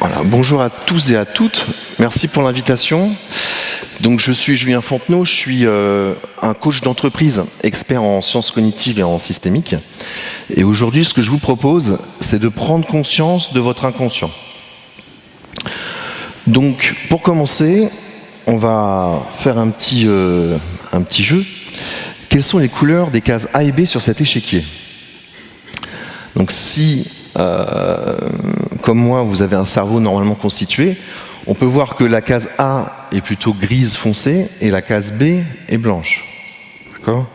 Voilà, bonjour à tous et à toutes, merci pour l'invitation. Donc je suis Julien Fontenot, je suis un coach d'entreprise, expert en sciences cognitives et en systémique. Et aujourd'hui, ce que je vous propose, c'est de prendre conscience de votre inconscient. Donc pour commencer, on va faire un petit jeu. Quelles sont les couleurs des cases A et B sur cet échiquier? Donc si, comme moi, vous avez un cerveau normalement constitué, on peut voir que la case A est plutôt grise foncée et la case B est blanche. D'accord?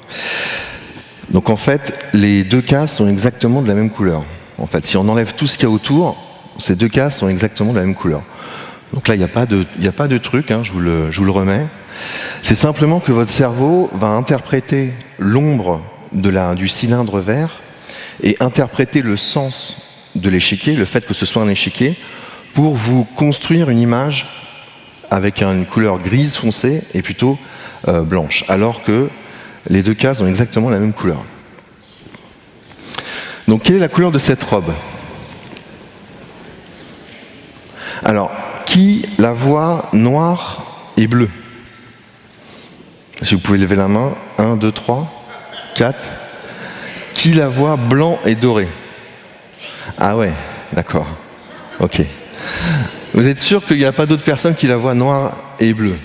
Donc en fait, les deux cases sont exactement de la même couleur. En fait, si on enlève tout ce qu'il y a autour, ces deux cases sont exactement de la même couleur. Donc là, il n'y a pas de truc, hein, je vous le remets. C'est simplement que votre cerveau va interpréter l'ombre du cylindre vert et interpréter le sens de l'échiquier, le fait que ce soit un échiquier, pour vous construire une image avec une couleur grise foncée et plutôt blanche, alors que les deux cases ont exactement la même couleur. Donc quelle est la couleur de cette robe? Alors, qui la voit noire et bleue? Si vous pouvez lever la main, 1, 2, 3, 4. Qui la voit blanc et doré? Ah ouais, d'accord, ok. Vous êtes sûr qu'il n'y a pas d'autres personnes qui la voient noire et bleue?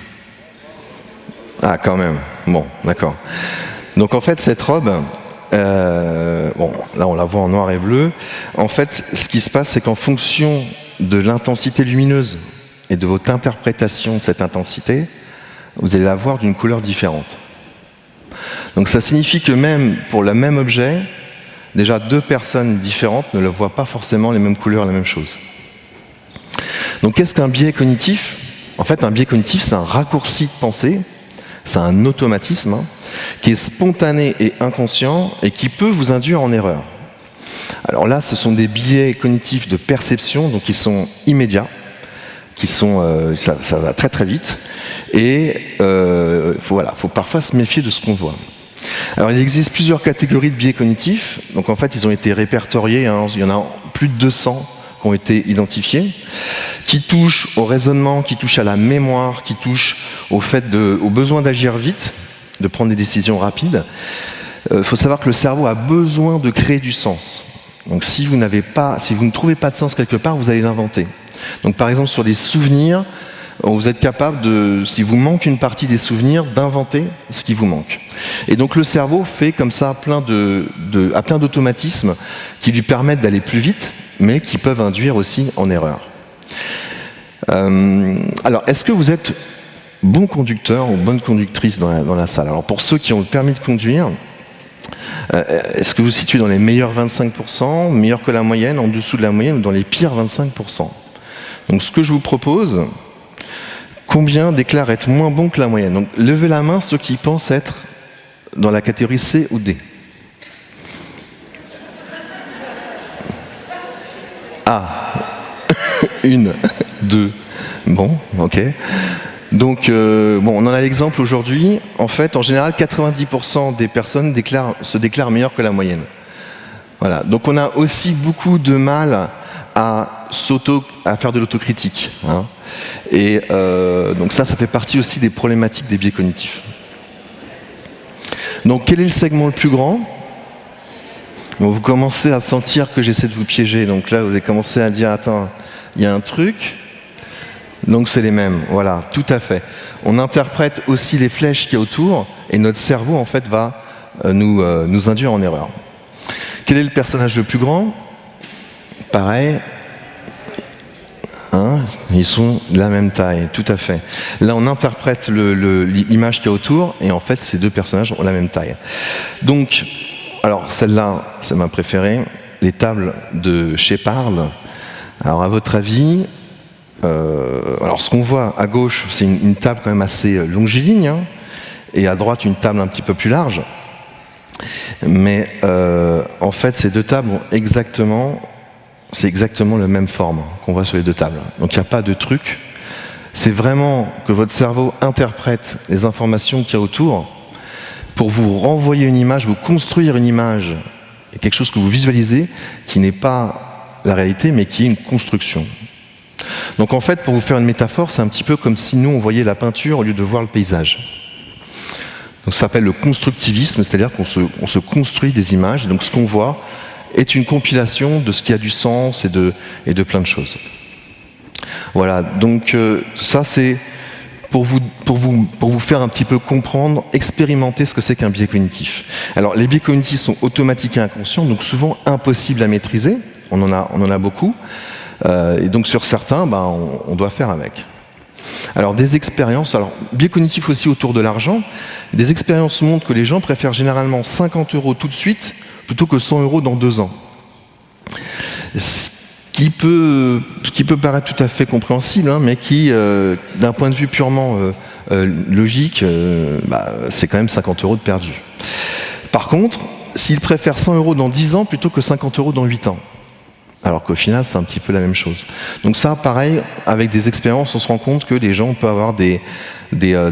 Ah, quand même, bon, d'accord. Donc en fait, cette robe, bon, là on la voit en noir et bleu. En fait, ce qui se passe, c'est qu'en fonction de l'intensité lumineuse et de votre interprétation de cette intensité, vous allez la voir d'une couleur différente. Donc ça signifie que même pour le même objet, déjà deux personnes différentes ne le voient pas forcément les mêmes couleurs, la même chose. Donc qu'est-ce qu'un biais cognitif? En fait, un biais cognitif, c'est un raccourci de pensée, c'est un automatisme qui est spontané et inconscient et qui peut vous induire en erreur. Alors là, ce sont des biais cognitifs de perception, donc qui sont immédiats, qui sont, ça va très très vite, et faut parfois se méfier de ce qu'on voit. Alors il existe plusieurs catégories de biais cognitifs, donc en fait ils ont été répertoriés, hein, il y en a plus de 200 qui ont été identifiés, qui touchent au raisonnement, qui touchent à la mémoire, qui touchent au besoin d'agir vite, de prendre des décisions rapides. Il faut savoir que le cerveau a besoin de créer du sens. Donc si vous ne trouvez pas de sens quelque part, vous allez l'inventer. Donc par exemple sur des souvenirs, vous êtes capable si vous manque une partie des souvenirs, d'inventer ce qui vous manque. Et donc le cerveau fait comme ça plein d'automatismes qui lui permettent d'aller plus vite, mais qui peuvent induire aussi en erreur. Alors, est-ce que vous êtes bon conducteur ou bonne conductrice dans la salle? Alors pour ceux qui ont le permis de conduire, est-ce que vous vous situez dans les meilleurs 25%, meilleurs que la moyenne, en dessous de la moyenne ou dans les pires 25%? Donc ce que je vous propose, combien déclarent être moins bons que la moyenne? Donc levez la main ceux qui pensent être dans la catégorie C ou D. Ah, 1, 2, bon, ok. Donc, on en a l'exemple aujourd'hui. En fait, en général, 90% des personnes se déclarent meilleures que la moyenne. Voilà. Donc, on a aussi beaucoup de mal à faire de l'autocritique. Hein. Et donc ça fait partie aussi des problématiques des biais cognitifs. Donc, quel est le segment le plus grand? Bon, vous commencez à sentir que j'essaie de vous piéger. Donc là, vous avez commencé à dire, attends, il y a un truc. Donc c'est les mêmes, voilà, tout à fait. On interprète aussi les flèches qu'il y a autour et notre cerveau en fait va nous induire en erreur. Quel est le personnage le plus grand? Pareil, hein, ils sont de la même taille, tout à fait. Là on interprète l'image qu'il y a autour et en fait ces deux personnages ont la même taille. Donc, alors celle-là c'est ma préférée, les tables de Shepard. Alors à votre avis, alors ce qu'on voit à gauche, c'est une table quand même assez longiligne, hein, et à droite une table un petit peu plus large. Mais en fait, ces deux tables ont c'est exactement la même forme qu'on voit sur les deux tables. Donc il n'y a pas de truc. C'est vraiment que votre cerveau interprète les informations qu'il y a autour pour vous renvoyer une image, vous construire une image, quelque chose que vous visualisez qui n'est pas la réalité, mais qui est une construction. Donc en fait, pour vous faire une métaphore, c'est un petit peu comme si nous, on voyait la peinture au lieu de voir le paysage. Donc ça s'appelle le constructivisme, c'est-à-dire qu'on se construit des images, et donc ce qu'on voit est une compilation de ce qui a du sens et de plein de choses. Voilà, donc ça c'est pour vous faire un petit peu comprendre, expérimenter ce que c'est qu'un biais cognitif. Alors les biais cognitifs sont automatiques et inconscients, donc souvent impossibles à maîtriser, on en a beaucoup, et donc sur certains, on doit faire avec. Alors des expériences, biais cognitifs aussi autour de l'argent, des expériences montrent que les gens préfèrent généralement 50 € tout de suite plutôt que 100 € dans 2 ans. Ce qui peut paraître tout à fait compréhensible, hein, mais qui, d'un point de vue purement logique, c'est quand même 50 € de perdu. Par contre, s'ils préfèrent 100 € dans 10 ans plutôt que 50 € dans 8 ans, alors qu'au final, c'est un petit peu la même chose. Donc ça, pareil, avec des expériences, on se rend compte que les gens peuvent avoir des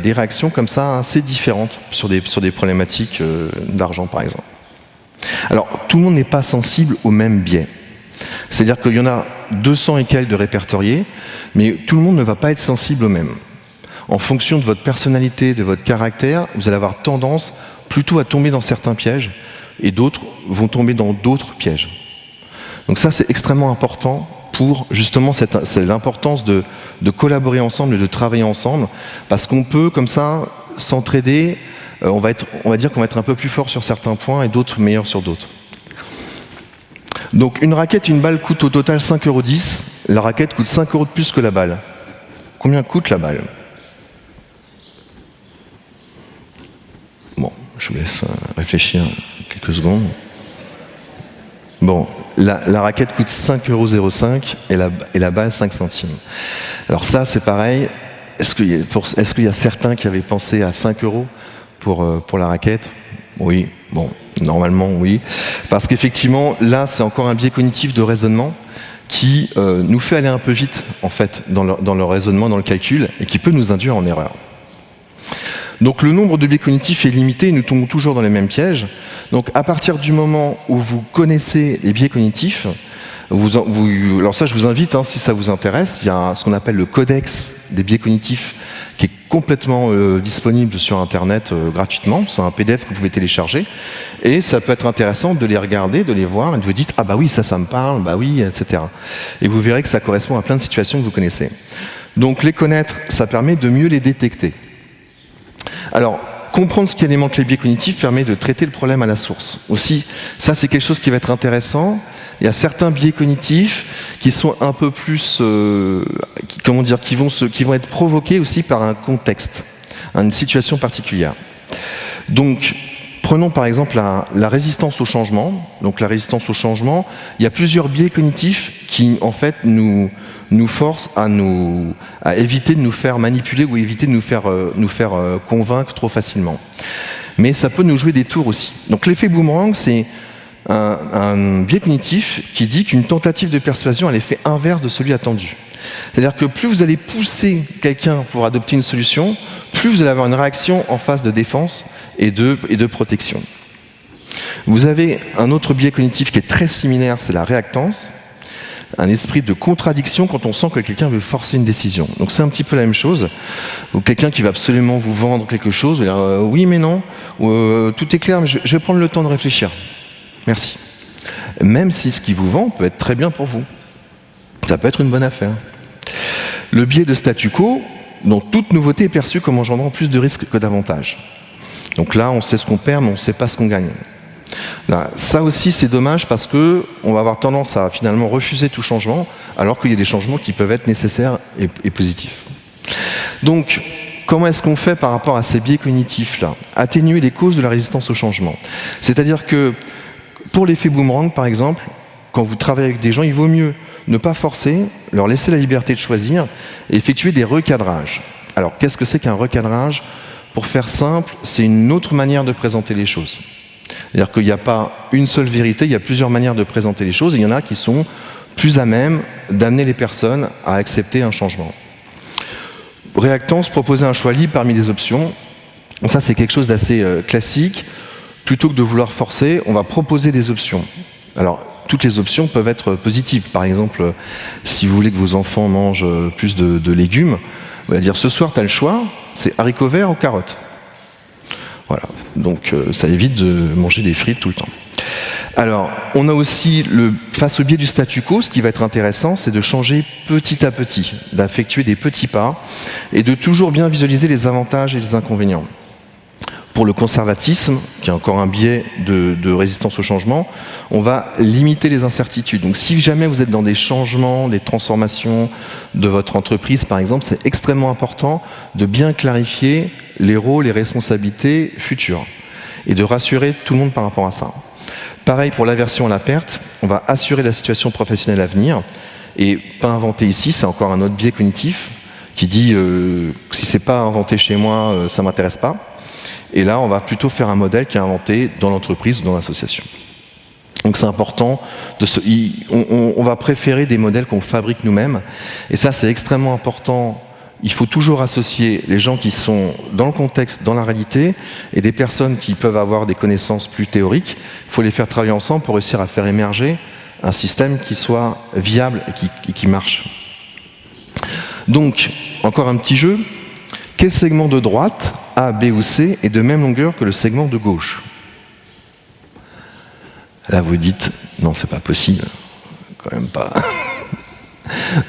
réactions comme ça assez différentes sur des problématiques d'argent, par exemple. Alors, tout le monde n'est pas sensible au même biais. C'est-à-dire qu'il y en a 200 et quelques de répertoriés, mais tout le monde ne va pas être sensible au même. En fonction de votre personnalité, de votre caractère, vous allez avoir tendance plutôt à tomber dans certains pièges, et d'autres vont tomber dans d'autres pièges. Donc ça, c'est extrêmement important pour justement c'est l'importance de collaborer ensemble et de travailler ensemble, parce qu'on peut comme ça s'entraider. On va dire qu'on va être un peu plus fort sur certains points et d'autres meilleurs sur d'autres. Donc une raquette, une balle coûte au total 5,10 €. La raquette coûte 5 € de plus que la balle. Combien coûte la balle? Bon, je vous laisse réfléchir quelques secondes. Bon, la raquette coûte 5,05 € et la balle 5 centimes. Alors ça, c'est pareil. Est-ce qu'il y a certains qui avaient pensé à 5 € pour la raquette? Oui, bon, normalement oui. Parce qu'effectivement, là, c'est encore un biais cognitif de raisonnement qui nous fait aller un peu vite, en fait, dans le raisonnement, dans le calcul, et qui peut nous induire en erreur. Donc le nombre de biais cognitifs est limité et nous tombons toujours dans les mêmes pièges. Donc à partir du moment où vous connaissez les biais cognitifs, alors ça je vous invite, si ça vous intéresse, il y a ce qu'on appelle le codex des biais cognitifs qui est complètement disponible sur internet gratuitement. C'est un PDF que vous pouvez télécharger et ça peut être intéressant de les regarder, de les voir et de vous dire ah bah oui ça me parle, bah oui, etc. Et vous verrez que ça correspond à plein de situations que vous connaissez. Donc les connaître, ça permet de mieux les détecter. Alors, comprendre ce qui alimente les biais cognitifs permet de traiter le problème à la source. Aussi, ça c'est quelque chose qui va être intéressant. Il y a certains biais cognitifs qui sont un peu plus, qui vont être provoqués aussi par un contexte, une situation particulière. Donc, prenons par exemple la résistance au changement. Donc la résistance au changement, il y a plusieurs biais cognitifs qui en fait nous forcent à éviter de nous faire manipuler ou éviter de nous faire convaincre trop facilement. Mais ça peut nous jouer des tours aussi. Donc l'effet boomerang, c'est un biais cognitif qui dit qu'une tentative de persuasion a l'effet inverse de celui attendu. C'est-à-dire que plus vous allez pousser quelqu'un pour adopter une solution, plus vous allez avoir une réaction en phase de défense et de protection. Vous avez un autre biais cognitif qui est très similaire, c'est la réactance, un esprit de contradiction quand on sent que quelqu'un veut forcer une décision. Donc c'est un petit peu la même chose. Ou quelqu'un qui va absolument vous vendre quelque chose, vous dire oui mais non, ou tout est clair, mais je vais prendre le temps de réfléchir. Merci. Même si ce qu'il vous vend peut être très bien pour vous. Ça peut être une bonne affaire. Le biais de statu quo, dont toute nouveauté est perçue comme engendrant plus de risques que d'avantages. Donc là, on sait ce qu'on perd, mais on ne sait pas ce qu'on gagne. Là, ça aussi, c'est dommage parce qu'on va avoir tendance à finalement refuser tout changement, alors qu'il y a des changements qui peuvent être nécessaires et positifs. Donc, comment est-ce qu'on fait par rapport à ces biais cognitifs-là? Atténuer les causes de la résistance au changement. C'est-à-dire que, pour l'effet boomerang, par exemple, quand vous travaillez avec des gens, il vaut mieux ne pas forcer, leur laisser la liberté de choisir et effectuer des recadrages. Alors, qu'est-ce que c'est qu'un recadrage? Pour faire simple, c'est une autre manière de présenter les choses. C'est-à-dire qu'il n'y a pas une seule vérité, il y a plusieurs manières de présenter les choses et il y en a qui sont plus à même d'amener les personnes à accepter un changement. Réactance, proposer un choix libre parmi les options. Ça, c'est quelque chose d'assez classique. Plutôt que de vouloir forcer, on va proposer des options. Alors, toutes les options peuvent être positives. Par exemple, si vous voulez que vos enfants mangent plus de légumes, vous allez dire ce soir, tu as le choix, c'est haricots verts ou carottes. Voilà, donc ça évite de manger des frites tout le temps. Alors, on a aussi, face au biais du statu quo, ce qui va être intéressant, c'est de changer petit à petit, d'effectuer des petits pas et de toujours bien visualiser les avantages et les inconvénients. Pour le conservatisme, qui est encore un biais de résistance au changement, on va limiter les incertitudes. Donc si jamais vous êtes dans des changements, des transformations de votre entreprise, par exemple, c'est extrêmement important de bien clarifier les rôles et responsabilités futures et de rassurer tout le monde par rapport à ça. Pareil pour l'aversion à la perte, on va assurer la situation professionnelle à venir et pas inventer ici, c'est encore un autre biais cognitif qui dit si c'est pas inventé chez moi, ça m'intéresse pas. Et là, on va plutôt faire un modèle qui est inventé dans l'entreprise ou dans l'association. Donc c'est important, on va préférer des modèles qu'on fabrique nous-mêmes. Et ça, c'est extrêmement important. Il faut toujours associer les gens qui sont dans le contexte, dans la réalité, et des personnes qui peuvent avoir des connaissances plus théoriques. Il faut les faire travailler ensemble pour réussir à faire émerger un système qui soit viable et qui marche. Donc, encore un petit jeu. Quel segment de droite, A, B ou C, est de même longueur que le segment de gauche? Là, vous dites, non, c'est pas possible. Quand même pas.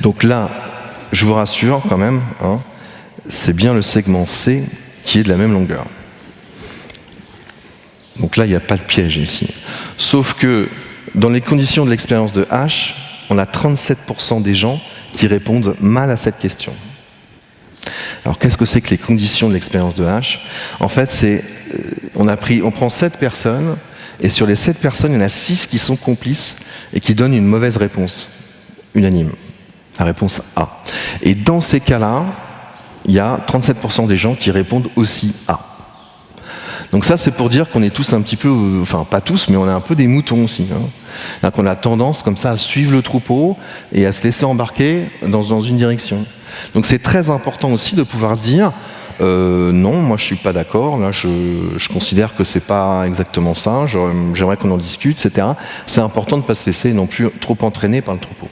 Donc là, je vous rassure quand même, hein, c'est bien le segment C qui est de la même longueur. Donc là, il n'y a pas de piège ici. Sauf que dans les conditions de l'expérience de H, on a 37% des gens qui répondent mal à cette question. Alors qu'est-ce que c'est que les conditions de l'expérience de H? En fait, on prend 7 personnes, et sur les 7 personnes, il y en a 6 qui sont complices et qui donnent une mauvaise réponse, unanime, la réponse A. Et dans ces cas-là, il y a 37% des gens qui répondent aussi A. Donc ça, c'est pour dire qu'on est tous un petit peu, enfin pas tous, mais on est un peu des moutons aussi. Hein. Qu'on a tendance comme ça à suivre le troupeau et à se laisser embarquer dans une direction. Donc c'est très important aussi de pouvoir dire non, moi je suis pas d'accord, là je considère que c'est pas exactement ça, j'aimerais qu'on en discute, etc. C'est important de ne pas se laisser non plus trop entraîner par le troupeau.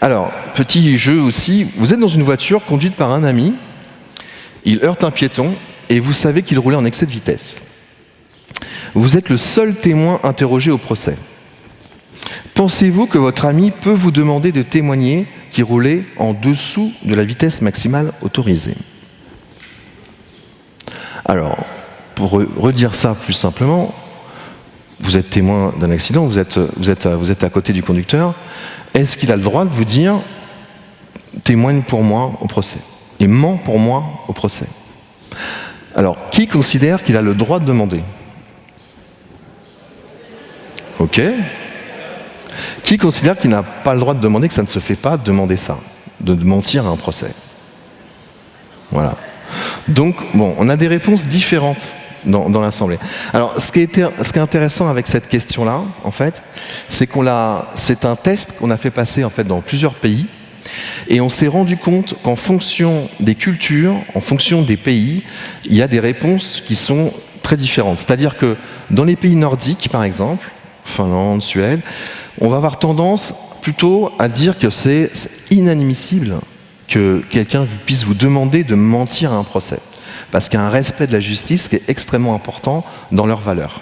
Alors, petit jeu aussi, vous êtes dans une voiture conduite par un ami, il heurte un piéton et vous savez qu'il roulait en excès de vitesse. Vous êtes le seul témoin interrogé au procès. Pensez-vous que votre ami peut vous demander de témoigner qu'il roulait en dessous de la vitesse maximale autorisée? Alors, pour redire ça plus simplement, vous êtes témoin d'un accident, vous êtes à côté du conducteur, est-ce qu'il a le droit de vous dire « témoigne pour moi au procès » et « ment pour moi au procès » ? Alors, qui considère qu'il a le droit de demander? Ok. Qui considère qu'il n'a pas le droit de demander, que ça ne se fait pas de demander ça, de mentir à un procès? Voilà. Donc, bon, on a des réponses différentes dans l'Assemblée. Alors, ce qui est intéressant avec cette question-là, en fait, c'est c'est un test qu'on a fait passer en fait dans plusieurs pays, et on s'est rendu compte qu'en fonction des cultures, en fonction des pays, il y a des réponses qui sont très différentes. C'est-à-dire que dans les pays nordiques, par exemple, Finlande, Suède, on va avoir tendance plutôt à dire que c'est inadmissible que quelqu'un puisse vous demander de mentir à un procès. Parce qu'il y a un respect de la justice qui est extrêmement important dans leurs valeurs.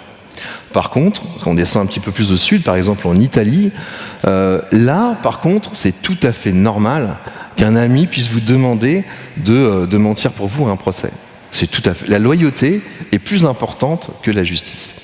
Par contre, quand on descend un petit peu plus au sud, par exemple en Italie, là, par contre, c'est tout à fait normal qu'un ami puisse vous demander de mentir pour vous à un procès. C'est tout à fait. La loyauté est plus importante que la justice.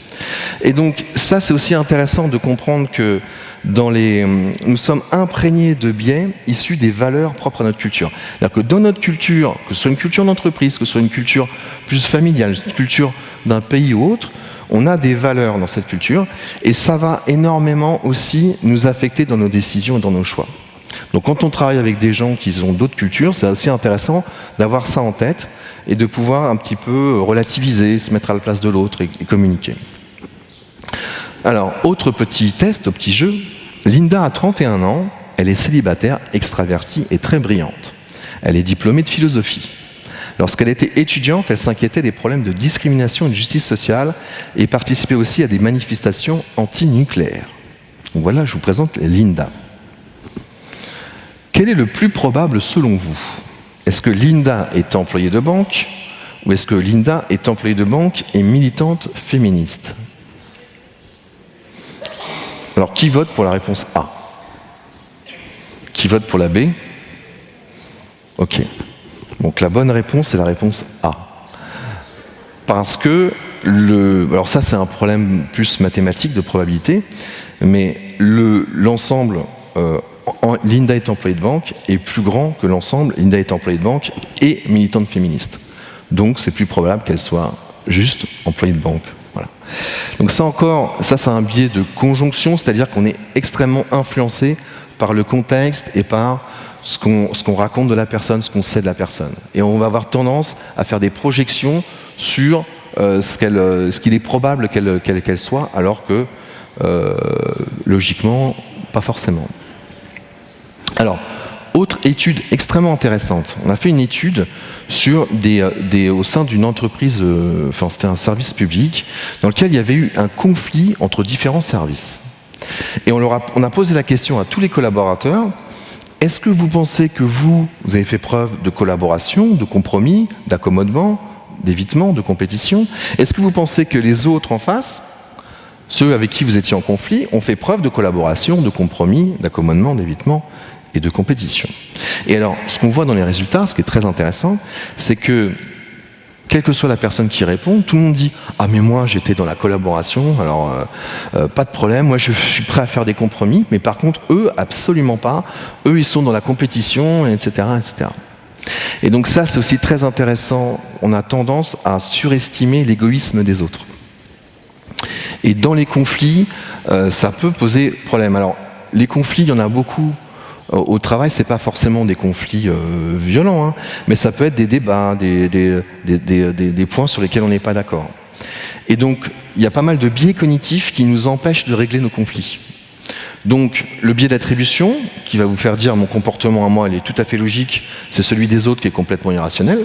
Et donc, ça, c'est aussi intéressant de comprendre que nous sommes imprégnés de biais issus des valeurs propres à notre culture. C'est-à-dire que dans notre culture, que ce soit une culture d'entreprise, que ce soit une culture plus familiale, une culture d'un pays ou autre, on a des valeurs dans cette culture et ça va énormément aussi nous affecter dans nos décisions et dans nos choix. Donc quand on travaille avec des gens qui ont d'autres cultures, c'est aussi intéressant d'avoir ça en tête et de pouvoir un petit peu relativiser, se mettre à la place de l'autre et communiquer. Alors, autre petit test, petit jeu. Linda a 31 ans, elle est célibataire, extravertie et très brillante. Elle est diplômée de philosophie. Lorsqu'elle était étudiante, elle s'inquiétait des problèmes de discrimination et de justice sociale et participait aussi à des manifestations anti-nucléaires. Donc voilà, je vous présente Linda. Quel est le plus probable selon vous? Est-ce que Linda est employée de banque ou est-ce que Linda est employée de banque et militante féministe? Alors, qui vote pour la réponse A? Qui vote pour la B? Ok. Donc la bonne réponse, c'est la réponse A. Parce que, alors ça c'est un problème plus mathématique de probabilité, mais l'ensemble Linda est employée de banque est plus grand que l'ensemble Linda est employée de banque et militante féministe. Donc c'est plus probable qu'elle soit juste employée de banque. Voilà. Donc ça encore, ça c'est un biais de conjonction, c'est-à-dire qu'on est extrêmement influencé par le contexte et par ce qu'on raconte de la personne, ce qu'on sait de la personne. Et on va avoir tendance à faire des projections sur ce qu'il est probable qu'elle soit, alors que logiquement, pas forcément. Alors, autre étude extrêmement intéressante. On a fait une étude sur au sein d'une entreprise, enfin c'était un service public, dans lequel il y avait eu un conflit entre différents services. Et on a posé la question à tous les collaborateurs: est-ce que vous pensez que vous avez fait preuve de collaboration, de compromis, d'accommodement, d'évitement, de compétition? Est-ce que vous pensez que les autres en face, ceux avec qui vous étiez en conflit, ont fait preuve de collaboration, de compromis, d'accommodement, d'évitement et de compétition? Et alors, ce qu'on voit dans les résultats, ce qui est très intéressant, c'est que, quelle que soit la personne qui répond, tout le monde dit « Ah mais moi j'étais dans la collaboration, alors pas de problème, moi je suis prêt à faire des compromis, mais par contre eux, absolument pas, eux ils sont dans la compétition, etc. etc. » Et donc ça c'est aussi très intéressant, on a tendance à surestimer l'égoïsme des autres. Et dans les conflits, ça peut poser problème. Alors les conflits, il y en a beaucoup. Au travail, c'est pas forcément des conflits violents, hein, mais ça peut être des débats, des points sur lesquels on n'est pas d'accord. Et donc, il y a pas mal de biais cognitifs qui nous empêchent de régler nos conflits. Donc, le biais d'attribution, qui va vous faire dire mon comportement à moi, il est tout à fait logique, c'est celui des autres qui est complètement irrationnel.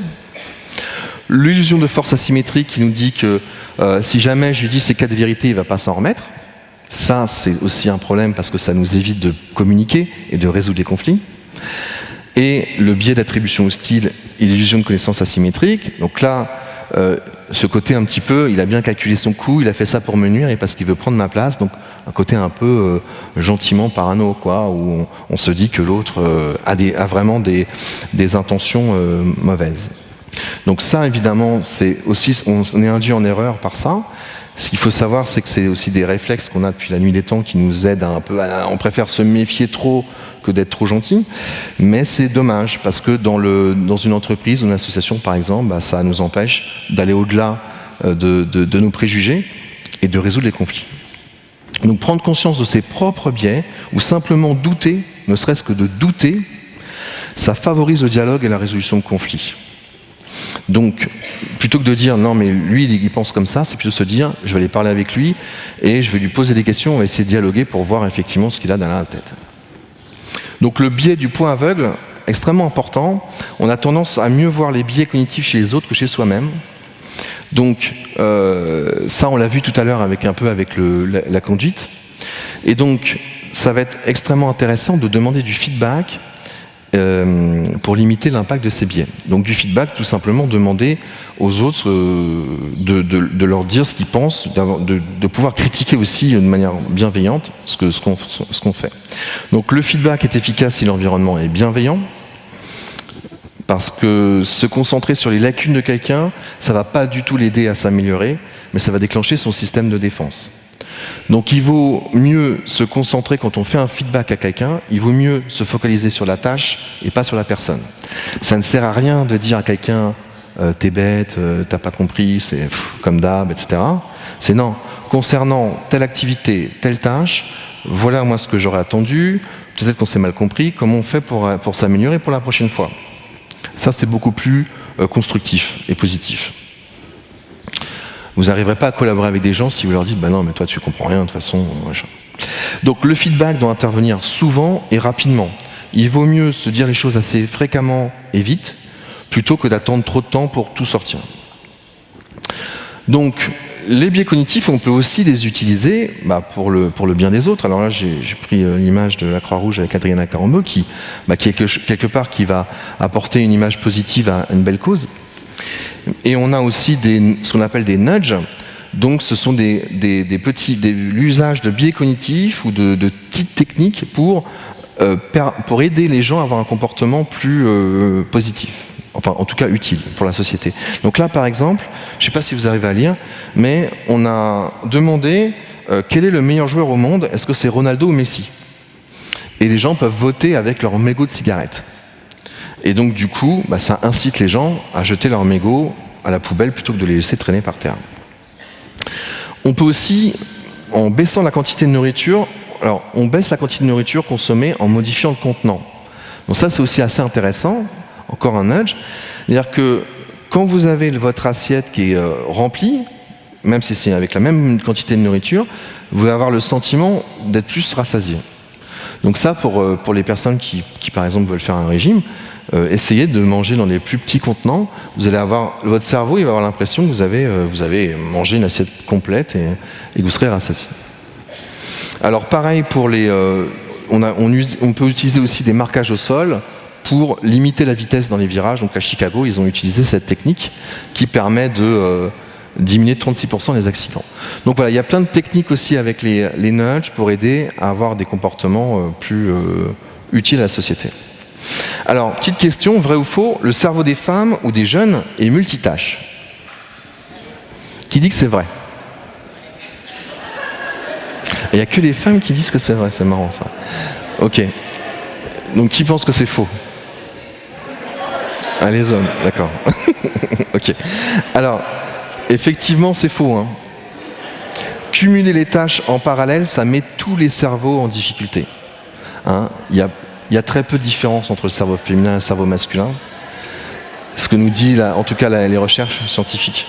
L'illusion de force asymétrique qui nous dit que si jamais je lui dis ces 4 vérités, il ne va pas s'en remettre. Ça, c'est aussi un problème parce que ça nous évite de communiquer et de résoudre les conflits. Et le biais d'attribution hostile et l'illusion de connaissance asymétrique. Donc là, ce côté un petit peu, il a bien calculé son coût, il a fait ça pour me nuire et parce qu'il veut prendre ma place. Donc un côté un peu gentiment parano, quoi, où on se dit que l'autre a vraiment des intentions mauvaises. Donc ça, évidemment, c'est aussi, on est induit en erreur par ça. Ce qu'il faut savoir, c'est que c'est aussi des réflexes qu'on a depuis la nuit des temps qui nous aident un peu on préfère se méfier trop que d'être trop gentil, mais c'est dommage parce que dans une entreprise ou une association, par exemple, ça nous empêche d'aller au-delà de nos préjugés et de résoudre les conflits. Donc prendre conscience de ses propres biais ou simplement douter, ne serait-ce que de douter, ça favorise le dialogue et la résolution de conflits. Donc, plutôt que de dire non mais lui il pense comme ça, c'est plutôt se dire je vais aller parler avec lui et je vais lui poser des questions, on va essayer de dialoguer pour voir effectivement ce qu'il a dans la tête. Donc le biais du point aveugle, extrêmement important, on a tendance à mieux voir les biais cognitifs chez les autres que chez soi-même. Donc ça on l'a vu tout à l'heure avec la conduite. Et donc ça va être extrêmement intéressant de demander du feedback pour limiter l'impact de ces biais. Donc du feedback, tout simplement demander aux autres de leur dire ce qu'ils pensent, de pouvoir critiquer aussi de manière bienveillante ce qu'on fait. Donc le feedback est efficace si l'environnement est bienveillant, parce que se concentrer sur les lacunes de quelqu'un, ça va pas du tout l'aider à s'améliorer, mais ça va déclencher son système de défense. Donc il vaut mieux se concentrer quand on fait un feedback à quelqu'un, il vaut mieux se focaliser sur la tâche et pas sur la personne. Ça ne sert à rien de dire à quelqu'un t'es bête, t'as pas compris, c'est comme d'hab, etc. C'est non, concernant telle activité, telle tâche, voilà moi ce que j'aurais attendu, peut-être qu'on s'est mal compris, comment on fait pour s'améliorer pour la prochaine fois. Ça c'est beaucoup plus constructif et positif. Vous n'arriverez pas à collaborer avec des gens si vous leur dites « bah non, mais toi tu comprends rien de toute façon ». Donc le feedback doit intervenir souvent et rapidement. Il vaut mieux se dire les choses assez fréquemment et vite, plutôt que d'attendre trop de temps pour tout sortir. Donc les biais cognitifs, on peut aussi les utiliser pour le bien des autres. Alors là, j'ai pris l'image de la Croix-Rouge avec Adriana Carambeu, qui est quelque part qui va apporter une image positive à une belle cause. Et on a aussi ce qu'on appelle des nudges. Donc ce sont l'usage de biais cognitifs ou de petites techniques pour aider les gens à avoir un comportement plus positif. Enfin, en tout cas utile pour la société. Donc là, par exemple, je ne sais pas si vous arrivez à lire, mais on a demandé quel est le meilleur joueur au monde, est-ce que c'est Ronaldo ou Messi? Et les gens peuvent voter avec leur mégot de cigarette. Et donc du coup, ça incite les gens à jeter leurs mégots à la poubelle plutôt que de les laisser traîner par terre. On peut aussi, en baissant la quantité de nourriture, alors on baisse la quantité de nourriture consommée en modifiant le contenant. Donc ça, c'est aussi assez intéressant. Encore un nudge, c'est-à-dire que quand vous avez votre assiette qui est remplie, même si c'est avec la même quantité de nourriture, vous allez avoir le sentiment d'être plus rassasié. Donc ça, pour les personnes qui par exemple veulent faire un régime, essayez de manger dans les plus petits contenants. Vous allez avoir, votre cerveau, il va avoir l'impression que vous avez mangé une assiette complète et que vous serez rassasié. Alors pareil pour on peut utiliser aussi des marquages au sol pour limiter la vitesse dans les virages. Donc à Chicago, ils ont utilisé cette technique qui permet de diminuer de 36% les accidents. Donc voilà, il y a plein de techniques aussi avec les nudges pour aider à avoir des comportements plus utiles à la société. Alors, petite question, vrai ou faux, le cerveau des femmes ou des jeunes est multitâche? Qui dit que c'est vrai? Il n'y a que les femmes qui disent que c'est vrai, c'est marrant ça. Ok. Donc qui pense que c'est faux? Ah, les hommes, d'accord. Ok. Alors, effectivement, c'est faux. Hein. Cumuler les tâches en parallèle, ça met tous les cerveaux en difficulté. Hein. Il y a très peu de différence entre le cerveau féminin et le cerveau masculin. Ce que nous dit, en tout cas, les recherches scientifiques.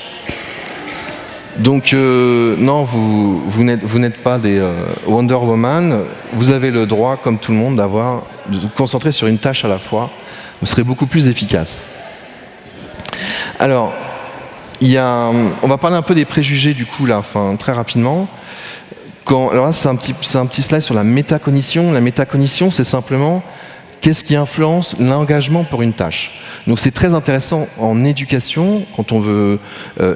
Donc, non, vous n'êtes pas des Wonder Woman. Vous avez le droit, comme tout le monde, de vous concentrer sur une tâche à la fois. Vous serez beaucoup plus efficace. Alors, on va parler un peu des préjugés du coup là, très rapidement. Alors là, c'est un petit slide sur la métacognition. La métacognition, c'est simplement qu'est-ce qui influence l'engagement pour une tâche. Donc c'est très intéressant en éducation, quand on veut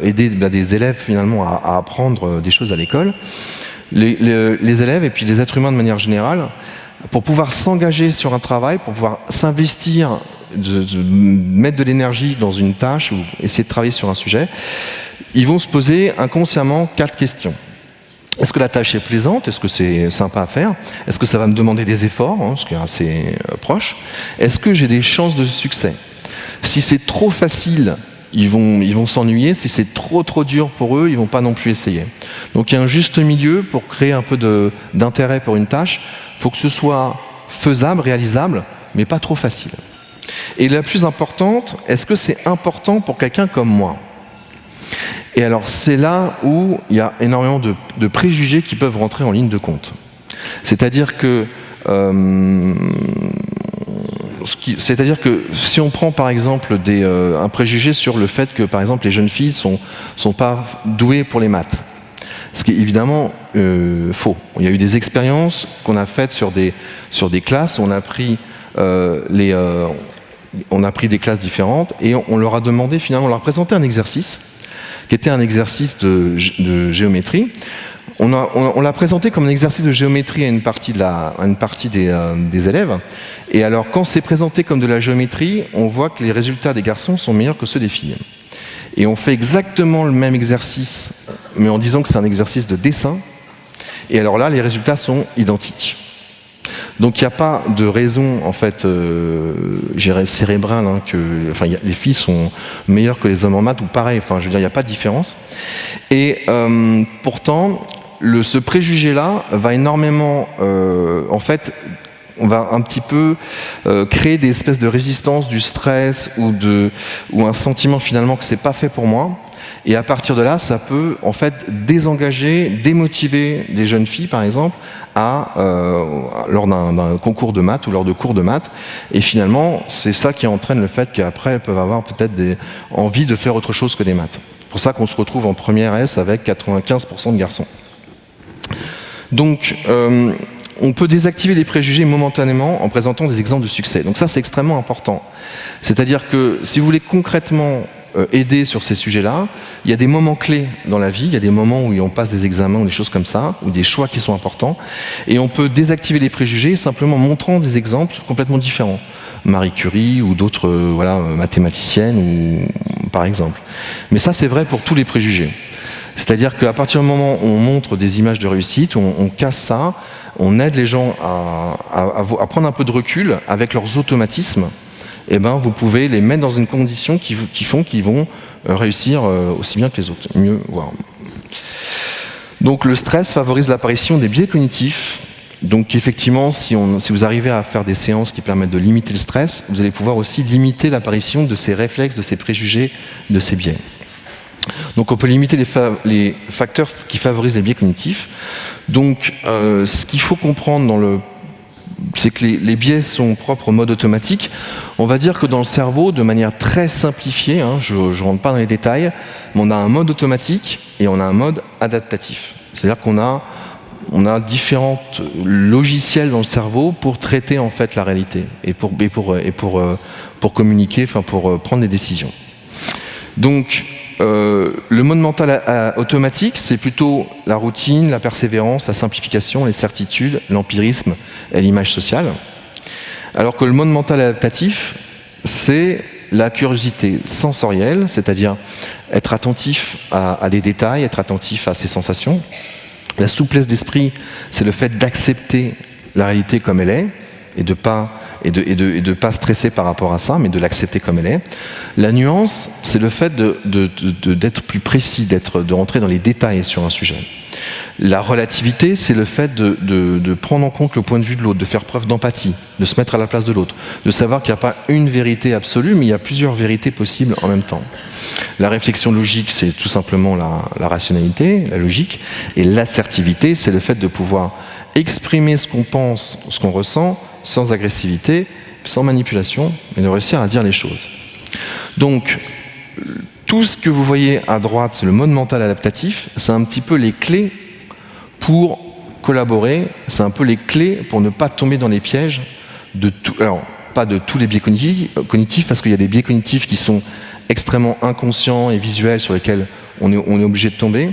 aider des élèves finalement à apprendre des choses à l'école. Les élèves et puis les êtres humains de manière générale, pour pouvoir s'engager sur un travail, pour pouvoir s'investir, mettre de l'énergie dans une tâche ou essayer de travailler sur un sujet, ils vont se poser inconsciemment 4 questions. Est-ce que la tâche est plaisante? Est-ce que c'est sympa à faire? Est-ce que ça va me demander des efforts, ce qui est assez proche? Est-ce que j'ai des chances de succès? Si c'est trop facile, ils vont s'ennuyer. Si c'est trop dur pour eux, ils vont pas non plus essayer. Donc il y a un juste milieu pour créer un peu d'intérêt pour une tâche. Il faut que ce soit faisable, réalisable, mais pas trop facile. Et la plus importante, est-ce que c'est important pour quelqu'un comme moi? Et alors c'est là où il y a énormément de préjugés qui peuvent rentrer en ligne de compte. C'est-à-dire que si on prend par exemple un préjugé sur le fait que par exemple les jeunes filles sont pas douées pour les maths, ce qui est évidemment faux. Il y a eu des expériences qu'on a faites sur des classes, on a pris des classes différentes et on leur a demandé finalement, on leur a présenté un exercice qui était un exercice de géométrie. On l'a présenté comme un exercice de géométrie à une partie des élèves. Et alors, quand c'est présenté comme de la géométrie, on voit que les résultats des garçons sont meilleurs que ceux des filles. Et on fait exactement le même exercice, mais en disant que c'est un exercice de dessin. Et alors là, les résultats sont identiques. Donc il n'y a pas de raison en fait cérébrale les filles sont meilleures que les hommes en maths ou pareil, je veux dire il n'y a pas de différence. Et pourtant ce préjugé là va énormément on va un petit peu créer des espèces de résistance, du stress ou un sentiment finalement que c'est pas fait pour moi. Et à partir de là, ça peut en fait désengager, démotiver des jeunes filles, par exemple, lors d'un concours de maths ou lors de cours de maths. Et finalement, c'est ça qui entraîne le fait qu'après, elles peuvent avoir peut-être envie de faire autre chose que des maths. pour ça qu'on se retrouve en première S avec 95% de garçons. Donc, on peut désactiver les préjugés momentanément en présentant des exemples de succès. Donc ça, c'est extrêmement important. C'est-à-dire que si vous voulez concrètement aider sur ces sujets-là, il y a des moments clés dans la vie, il y a des moments où on passe des examens ou des choses comme ça, ou des choix qui sont importants, et on peut désactiver les préjugés simplement en montrant des exemples complètement différents. Marie Curie ou d'autres mathématiciennes, ou, par exemple. Mais ça, c'est vrai pour tous les préjugés. C'est-à-dire qu'à partir du moment où on montre des images de réussite, on casse ça, on aide les gens à prendre un peu de recul avec leurs automatismes, et ben vous pouvez les mettre dans une condition qui font qu'ils vont réussir aussi bien que les autres, mieux, voire. Donc le stress favorise l'apparition des biais cognitifs. Donc effectivement, si vous arrivez à faire des séances qui permettent de limiter le stress, vous allez pouvoir aussi limiter l'apparition de ces réflexes, de ces préjugés, de ces biais. Donc on peut limiter les facteurs qui favorisent les biais cognitifs. Donc ce qu'il faut comprendre c'est que les biais sont propres au mode automatique. On va dire que dans le cerveau, de manière très simplifiée, je ne rentre pas dans les détails, mais on a un mode automatique et on a un mode adaptatif. C'est-à-dire qu'on a différents logiciels dans le cerveau pour traiter en fait la réalité et pour communiquer, pour prendre des décisions. Donc le mode mental automatique, c'est plutôt la routine, la persévérance, la simplification, les certitudes, l'empirisme et l'image sociale. Alors que le mode mental adaptatif, c'est la curiosité sensorielle, c'est-à-dire être attentif à des détails, être attentif à ses sensations. La souplesse d'esprit, c'est le fait d'accepter la réalité comme elle est et de pas stresser par rapport à ça, mais de l'accepter comme elle est. La nuance, c'est le fait d'être plus précis, de rentrer dans les détails sur un sujet. La relativité, c'est le fait de prendre en compte le point de vue de l'autre, de faire preuve d'empathie, de se mettre à la place de l'autre, de savoir qu'il n'y a pas une vérité absolue, mais il y a plusieurs vérités possibles en même temps. La réflexion logique, c'est tout simplement la rationalité, la logique, et l'assertivité, c'est le fait de pouvoir exprimer ce qu'on pense, ce qu'on ressent, sans agressivité, sans manipulation, mais de réussir à dire les choses. Donc, tout ce que vous voyez à droite, le mode mental adaptatif, c'est un petit peu les clés pour collaborer, c'est un peu les clés pour ne pas tomber dans les pièges de tout. Alors, pas de tous les biais cognitifs, parce qu'il y a des biais cognitifs qui sont extrêmement inconscients et visuels sur lesquels on est obligé de tomber.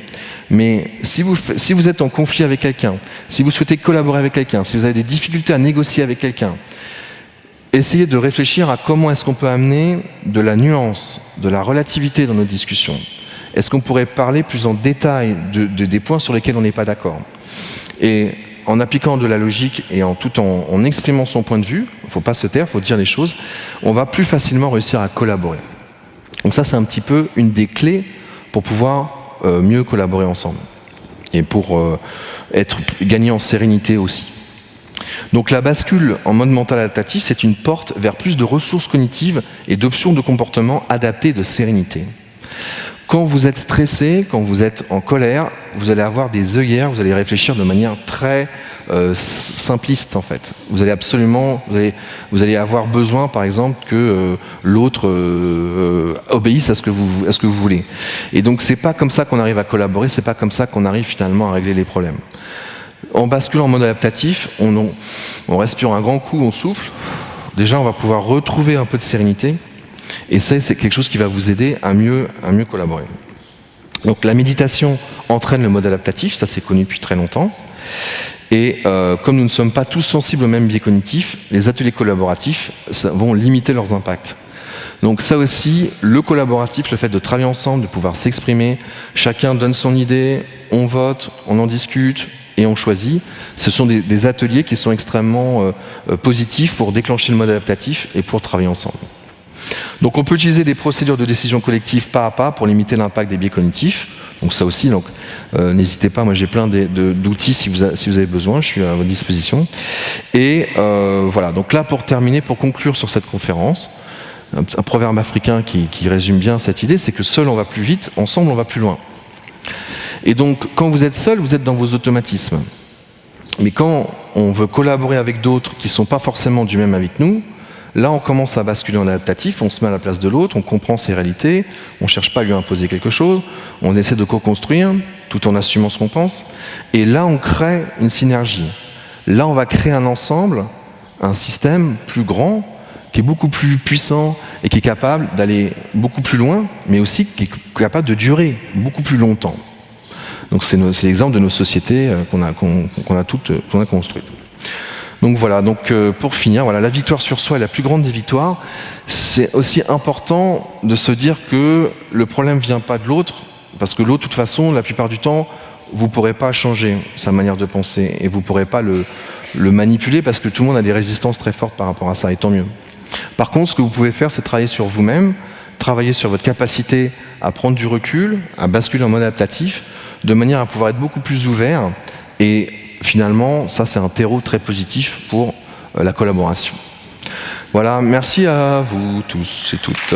Mais si vous êtes en conflit avec quelqu'un, si vous souhaitez collaborer avec quelqu'un, si vous avez des difficultés à négocier avec quelqu'un, essayez de réfléchir à comment est-ce qu'on peut amener de la nuance, de la relativité dans nos discussions. Est-ce qu'on pourrait parler plus en détail des points sur lesquels on n'est pas d'accord? Et en appliquant de la logique et en exprimant son point de vue, il ne faut pas se taire, il faut dire les choses, on va plus facilement réussir à collaborer. Donc ça, c'est un petit peu une des clés pour pouvoir mieux collaborer ensemble et pour gagner en sérénité aussi. Donc la bascule en mode mental adaptatif, c'est une porte vers plus de ressources cognitives et d'options de comportement adaptées de sérénité. Quand vous êtes stressé, quand vous êtes en colère, vous allez avoir des œillères, vous allez réfléchir de manière très simpliste en fait. Vous allez avoir besoin par exemple que l'autre obéisse à ce que vous voulez. Et donc c'est pas comme ça qu'on arrive à collaborer, c'est pas comme ça qu'on arrive finalement à régler les problèmes. En basculant en mode adaptatif, on respire un grand coup, on souffle. Déjà on va pouvoir retrouver un peu de sérénité. Et ça, c'est quelque chose qui va vous aider à mieux collaborer. Donc la méditation entraîne le mode adaptatif, ça c'est connu depuis très longtemps. Et comme nous ne sommes pas tous sensibles aux mêmes biais cognitifs, les ateliers collaboratifs vont limiter leurs impacts. Donc ça aussi, le collaboratif, le fait de travailler ensemble, de pouvoir s'exprimer, chacun donne son idée, on vote, on en discute et on choisit. Ce sont des ateliers qui sont extrêmement positifs pour déclencher le mode adaptatif et pour travailler ensemble. Donc on peut utiliser des procédures de décision collective pas à pas pour limiter l'impact des biais cognitifs. Donc ça aussi, n'hésitez pas, moi j'ai plein d'outils si vous avez besoin, je suis à votre disposition. Et voilà, donc là pour terminer, pour conclure sur cette conférence, un proverbe africain qui résume bien cette idée, c'est que seul on va plus vite, ensemble on va plus loin. Et donc quand vous êtes seul, vous êtes dans vos automatismes. Mais quand on veut collaborer avec d'autres qui ne sont pas forcément du même avec nous, Là, on commence à basculer en adaptatif, on se met à la place de l'autre, on comprend ses réalités, on ne cherche pas à lui imposer quelque chose, on essaie de co-construire tout en assumant ce qu'on pense. Et là, on crée une synergie. Là, on va créer un ensemble, un système plus grand, qui est beaucoup plus puissant et qui est capable d'aller beaucoup plus loin, mais aussi qui est capable de durer beaucoup plus longtemps. Donc c'est l'exemple de nos sociétés qu'on a construites. Donc voilà, pour finir, voilà, la victoire sur soi est la plus grande des victoires. C'est aussi important de se dire que le problème ne vient pas de l'autre, parce que l'autre, de toute façon, la plupart du temps, vous ne pourrez pas changer sa manière de penser, et vous ne pourrez pas le manipuler, parce que tout le monde a des résistances très fortes par rapport à ça, et tant mieux. Par contre, ce que vous pouvez faire, c'est travailler sur vous-même, travailler sur votre capacité à prendre du recul, à basculer en mode adaptatif, de manière à pouvoir être beaucoup plus ouvert, et finalement, ça c'est un terreau très positif pour la collaboration. Voilà, merci à vous tous et toutes.